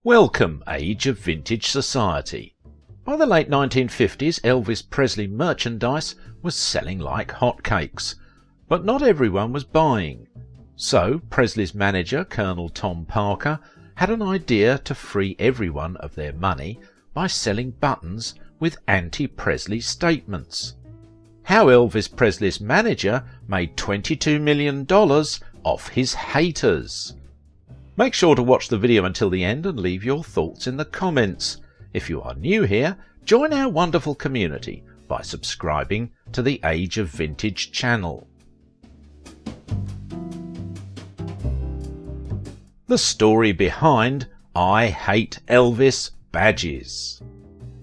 Welcome, age of vintage society. By the late 1950s, Elvis Presley merchandise was selling like hotcakes, but not everyone was buying. So Presley's manager, Colonel Tom Parker, had an idea to free everyone of their money by selling buttons with anti-Presley statements. How Elvis Presley's manager made $22 million off his haters. Make sure to watch the video until the end and leave your thoughts in the comments. If you are new here, join our wonderful community by subscribing to the Age of Vintage channel. The story behind I Hate Elvis badges.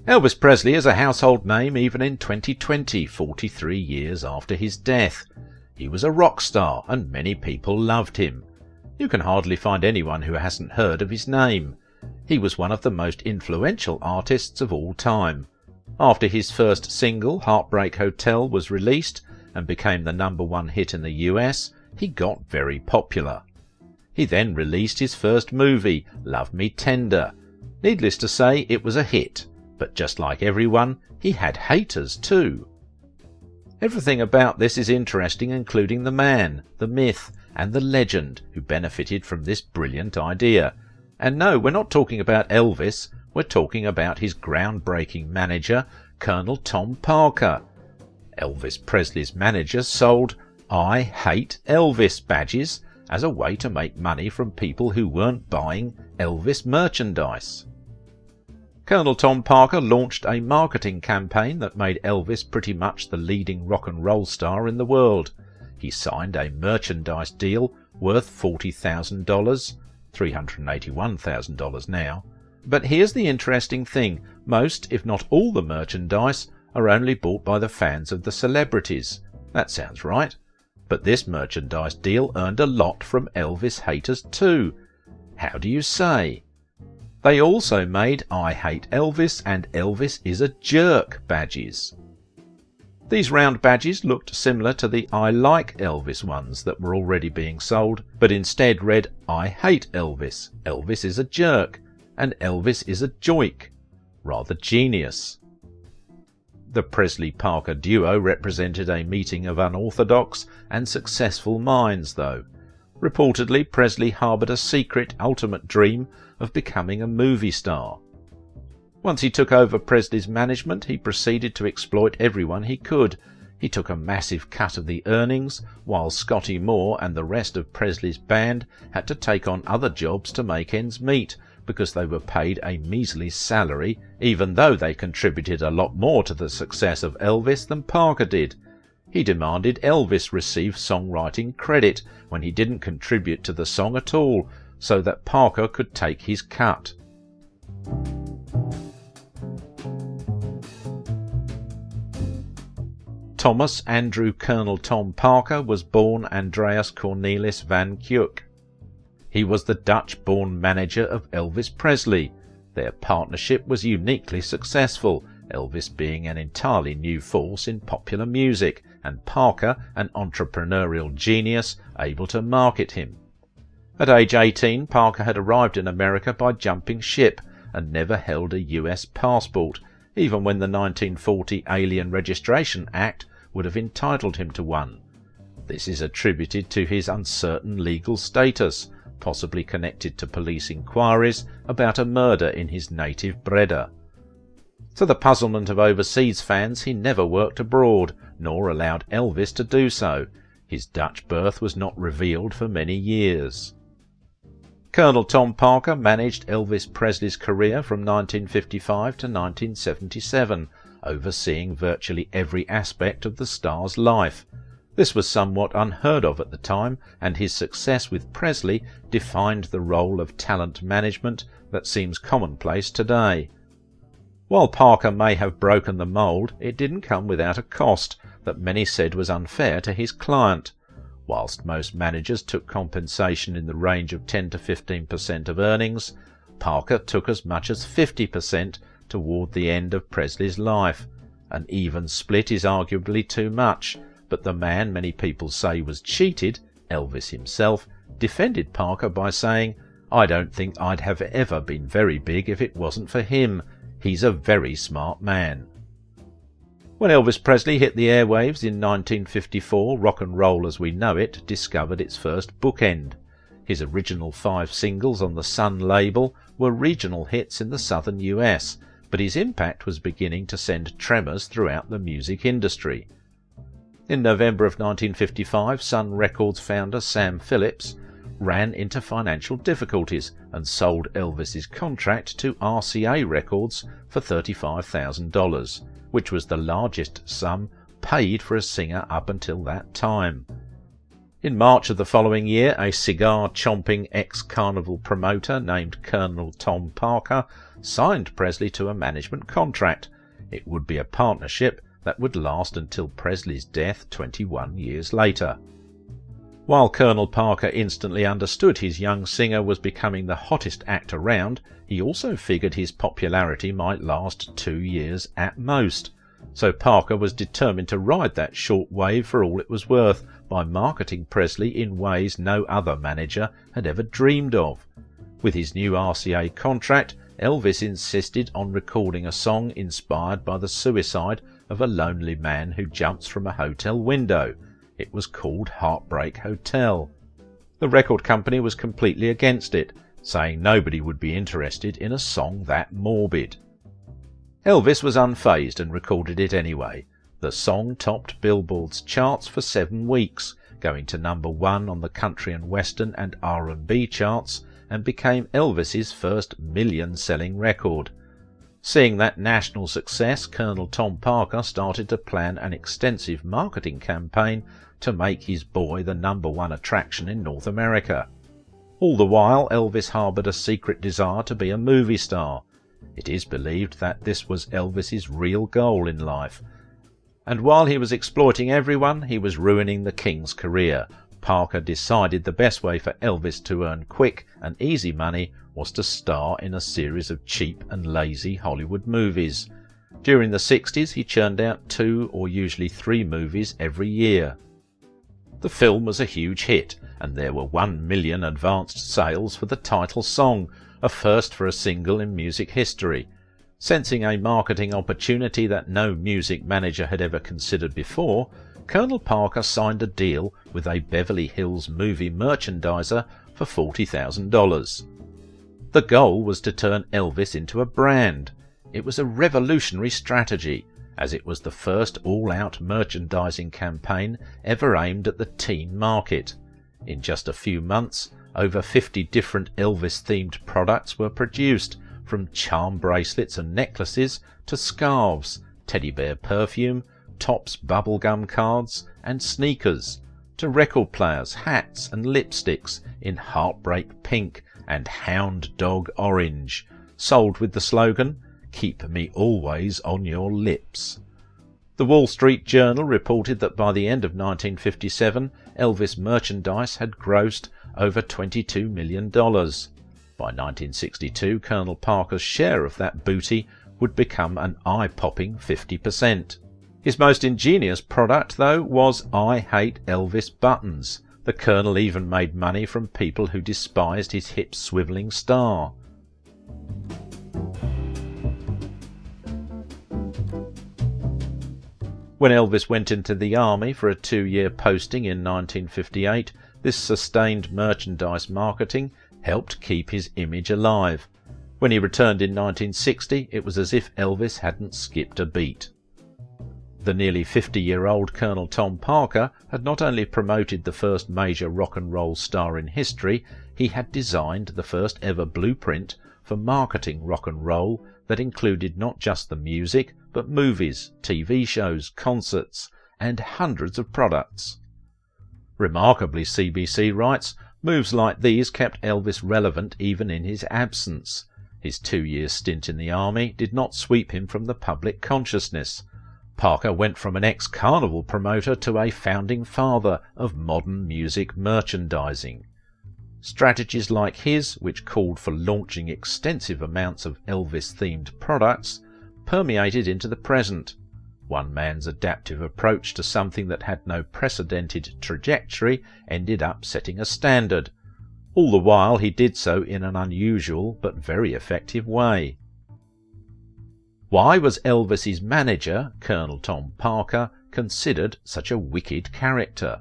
Elvis Presley is a household name even in 2020, 43 years after his death. He was a rock star and many people loved him. You can hardly find anyone who hasn't heard of his name. He was one of the most influential artists of all time. After his first single, Heartbreak Hotel, was released and became the #1 hit in the US, he got very popular. He then released his first movie, Love Me Tender. Needless to say, it was a hit, but just like everyone, he had haters too. Everything about this is interesting, including the man, the myth, and the legend who benefited from this brilliant idea. And no, we're not talking about Elvis, we're talking about his groundbreaking manager, Colonel Tom Parker. Elvis Presley's manager sold I Hate Elvis badges as a way to make money from people who weren't buying Elvis merchandise. Colonel Tom Parker launched a marketing campaign that made Elvis pretty much the leading rock and roll star in the world. He signed a merchandise deal worth $40,000, $381,000 now. But here's the interesting thing, most, if not all the merchandise are only bought by the fans of the celebrities. That sounds right. But this merchandise deal earned a lot from Elvis haters too. How do you say? They also made I Hate Elvis and Elvis is a Jerk badges. These round badges looked similar to the I Like Elvis ones that were already being sold, but instead read I Hate Elvis, Elvis is a Jerk, and Elvis is a Joik. Rather genius. The Presley-Parker duo represented a meeting of unorthodox and successful minds, though. Reportedly, Presley harboured a secret, ultimate dream of becoming a movie star. Once he took over Presley's management, he proceeded to exploit everyone he could. He took a massive cut of the earnings, while Scotty Moore and the rest of Presley's band had to take on other jobs to make ends meet, because they were paid a measly salary, even though they contributed a lot more to the success of Elvis than Parker did. He demanded Elvis receive songwriting credit when he didn't contribute to the song at all, so that Parker could take his cut. Thomas Andrew Colonel Tom Parker was born Andreas Cornelis van Kuik. He was the Dutch-born manager of Elvis Presley. Their partnership was uniquely successful, Elvis being an entirely new force in popular music, and Parker an entrepreneurial genius able to market him. At age 18, Parker had arrived in America by jumping ship and never held a US passport, even when the 1940 Alien Registration Act would have entitled him to one. This is attributed to his uncertain legal status, possibly connected to police inquiries about a murder in his native Breda. To the puzzlement of overseas fans, he never worked abroad, nor allowed Elvis to do so. His Dutch birth was not revealed for many years. Colonel Tom Parker managed Elvis Presley's career from 1955 to 1977, overseeing virtually every aspect of the star's life. This was somewhat unheard of at the time, and his success with Presley defined the role of talent management that seems commonplace today. While Parker may have broken the mould, it didn't come without a cost that many said was unfair to his client. Whilst most managers took compensation in the range of 10 to 15% of earnings, Parker took as much as 50% toward the end of Presley's life. An even split is arguably too much, but the man many people say was cheated, Elvis himself, defended Parker by saying, I don't think I'd have ever been very big if it wasn't for him. He's a very smart man." When Elvis Presley hit the airwaves in 1954, rock and roll as we know it discovered its first bookend. His original 5 singles on the Sun label were regional hits in the southern US, but his impact was beginning to send tremors throughout the music industry. In November of 1955, Sun Records founder Sam Phillips ran into financial difficulties and sold Elvis's contract to RCA Records for $35,000, which was the largest sum paid for a singer up until that time. In March of the following year, a cigar-chomping ex-Carnival promoter named Colonel Tom Parker signed Presley to a management contract. It would be a partnership that would last until Presley's death 21 years later. While Colonel Parker instantly understood his young singer was becoming the hottest act around, he also figured his popularity might last 2 years at most. So Parker was determined to ride that short wave for all it was worth by marketing Presley in ways no other manager had ever dreamed of. With his new RCA contract, Elvis insisted on recording a song inspired by the suicide of a lonely man who jumps from a hotel window. It was called Heartbreak Hotel. The record company was completely against it, saying nobody would be interested in a song that morbid. Elvis was unfazed and recorded it anyway. The song topped Billboard's charts for 7 weeks, going to number 1 on the country and western and R&B charts, and became Elvis's first million-selling record. Seeing that national success, Colonel Tom Parker started to plan an extensive marketing campaign to make his boy the number 1 attraction in North America. All the while, Elvis harboured a secret desire to be a movie star. It is believed that this was Elvis's real goal in life. And while he was exploiting everyone, he was ruining the King's career. Parker decided the best way for Elvis to earn quick and easy money was to star in a series of cheap and lazy Hollywood movies. During the 60s, he churned out 2 or usually 3 movies every year. The film was a huge hit, and there were 1 million advanced sales for the title song, a first for a single in music history. Sensing a marketing opportunity that no music manager had ever considered before, Colonel Parker signed a deal with a Beverly Hills movie merchandiser for $40,000. The goal was to turn Elvis into a brand. It was a revolutionary strategy, as it was the first all-out merchandising campaign ever aimed at the teen market. In just a few months, over 50 different Elvis-themed products were produced, from charm bracelets and necklaces to scarves, teddy bear perfume, Topps bubblegum cards and sneakers, to record players, hats and lipsticks in heartbreak pink and hound dog orange, sold with the slogan, "Keep me always on your lips." The Wall Street Journal reported that by the end of 1957, Elvis merchandise had grossed over $22 million. By 1962, Colonel Parker's share of that booty would become an eye-popping 50%. His most ingenious product, though, was I Hate Elvis buttons. The Colonel even made money from people who despised his hip-swivelling star. When Elvis went into the army for a 2-year posting in 1958, this sustained merchandise marketing helped keep his image alive. When he returned in 1960, it was as if Elvis hadn't skipped a beat. The nearly 50-year-old Colonel Tom Parker had not only promoted the first major rock and roll star in history, he had designed the first ever blueprint for marketing rock and roll that included not just the music, but movies, TV shows, concerts, and hundreds of products. Remarkably, CBC writes, moves like these kept Elvis relevant even in his absence. His 2-year stint in the army did not sweep him from the public consciousness. Parker went from an ex-Carnival promoter to a founding father of modern music merchandising. Strategies like his, which called for launching extensive amounts of Elvis-themed products, permeated into the present. One man's adaptive approach to something that had no precedented trajectory ended up setting a standard. All the while he did so in an unusual but very effective way. Why was Elvis's manager, Colonel Tom Parker, considered such a wicked character?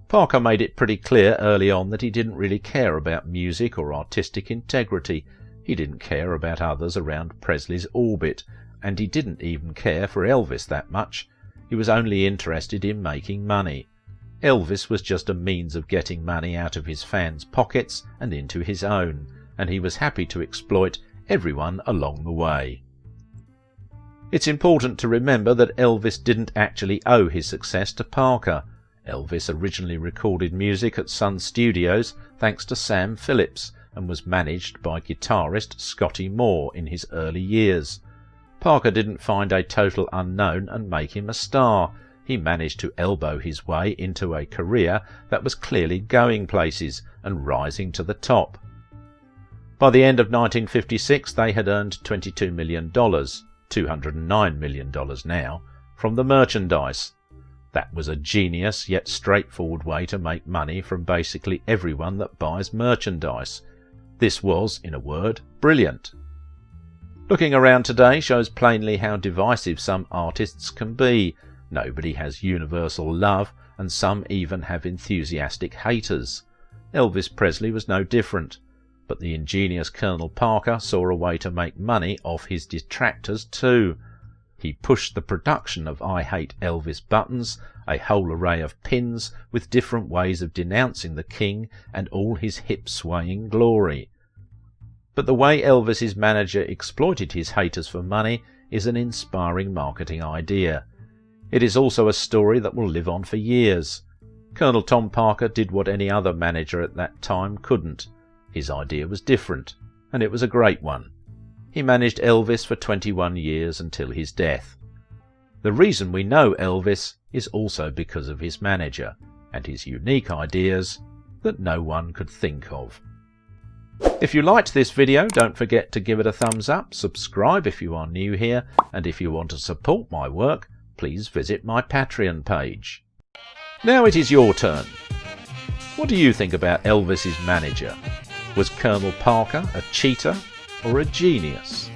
Parker made it pretty clear early on that he didn't really care about music or artistic integrity. He didn't care about others around Presley's orbit, and he didn't even care for Elvis that much. He was only interested in making money. Elvis was just a means of getting money out of his fans' pockets and into his own, and he was happy to exploit everyone along the way. It's important to remember that Elvis didn't actually owe his success to Parker. Elvis originally recorded music at Sun Studios thanks to Sam Phillips and was managed by guitarist Scotty Moore in his early years. Parker didn't find a total unknown and make him a star. He managed to elbow his way into a career that was clearly going places and rising to the top. By the end of 1956 they had earned $22 million, $209 million now, from the merchandise. That was a genius yet straightforward way to make money from basically everyone that buys merchandise. This was, in a word, brilliant. Looking around today shows plainly how divisive some artists can be. Nobody has universal love, and some even have enthusiastic haters. Elvis Presley was no different, but the ingenious Colonel Parker saw a way to make money off his detractors too. He pushed the production of I Hate Elvis buttons, a whole array of pins with different ways of denouncing the king and all his hip-swaying glory. But the way Elvis's manager exploited his haters for money is an inspiring marketing idea. It is also a story that will live on for years. Colonel Tom Parker did what any other manager at that time couldn't. His idea was different, and it was a great one. He managed Elvis for 21 years until his death. The reason we know Elvis is also because of his manager, and his unique ideas that no one could think of. If you liked this video, don't forget to give it a thumbs up, subscribe if you are new here, and if you want to support my work, please visit my Patreon page. Now it is your turn. What do you think about Elvis's manager? Was Colonel Parker a cheater or a genius?